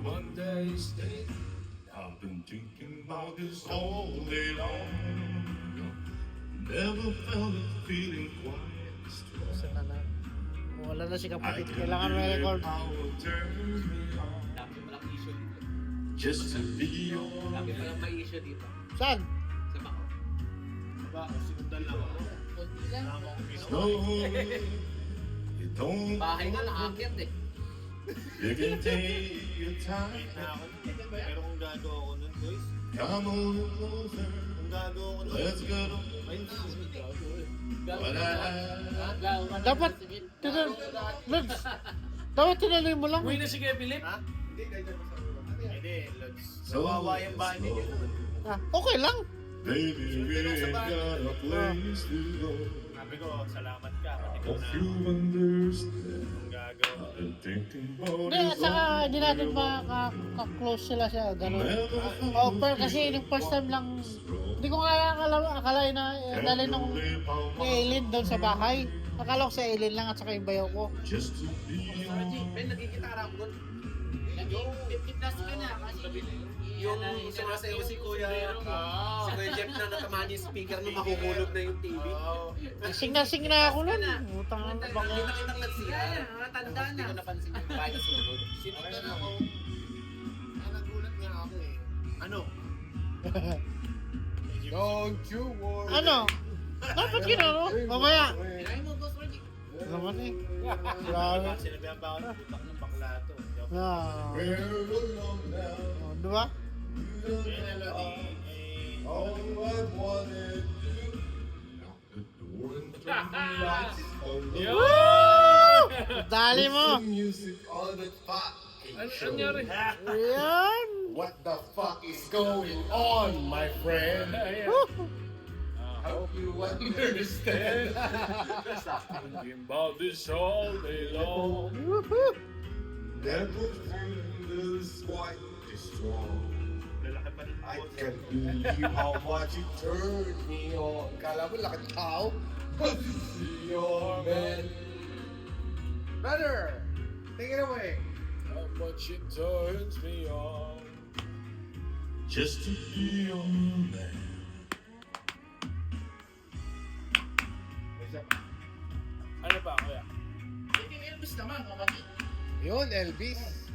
One day stay. I've been thinking about this all day long. Never felt a feeling quite strong. Saan na lang? Wala na si I kapatid. can Kailangan may live record. how it turns me on. Dami mo lang issue dito. Just to be yours. Dami mo lang may issue dito. Saan? Sa bako. Diba? Sinundan lang ako. Kunti lang. Wala akong ginawa. So, you don't Bahay nga nakakyat eh. You can take your time. Wait na ako. Pero kung gagawa ko nun, boys, Come on closer. kung gagawa ko nun, Let's go. ay, hindi ako gagawa eh. What I Dapat, Lods, dapat tinaloy mo lang. Uy na si Kuya Philip. Ha? Hindi, kahit ako sa ulo. Hindi, Lods. So, Kawawa yung bahay ninyo. Ah, okay lang. Baby, we ain't got a place to go. Sabi ko, salamat ka. Pati ko Hope na you understand. kung gagawa. I've been thinking about Hindi, it saka all hindi natin day long. ka-close sila siya. Ganun. Never felt Oh, a pero kasi feeling yung first time lang, strong. hindi ko nga akalain na dali nung ni Aileen doon sa bahay. Akala ko sa Aileen lang at saka yung bayaw ko. Just to be Ben, nagkikitara ko doon. Yung 50 plus ka na kasi yung sumasayaw si Kuya Jeff na natamaan yung speaker nung makukulog na yung TV. Sing na ako nun. Utang na Bakit baka. nakitang nagsiya? Matanda na. Hindi ko napansin yung bahay na sunod. Sinundan ako. Nagulat nga ako eh. Ano? Don't you worry. Ano? Dapat ginano? Mamaya. Kinain mo, Boss Roger. Naman eh. Grabe. Sinabihan ba ako ng putak ng bakla to? Ah, We're alone now. oh, di ba? All I wanted to do. Knock the door and turn the lights on. Woo! Dali mo. Put the music on the fucking show. Ayan. What the fuck is going on, my friend? Woo! Hope you understand. Thinking about this all day long. Woohoo! Never feels quite this strong. Lalaki pa rin I ako. can't believe how much you turned me on. Kala mo laki tao? Your man. Brother! Take it away. How much it turns me on. Just to be your man. Ano ba, kuya? Elvis naman, kapatid. Yun, Elvis.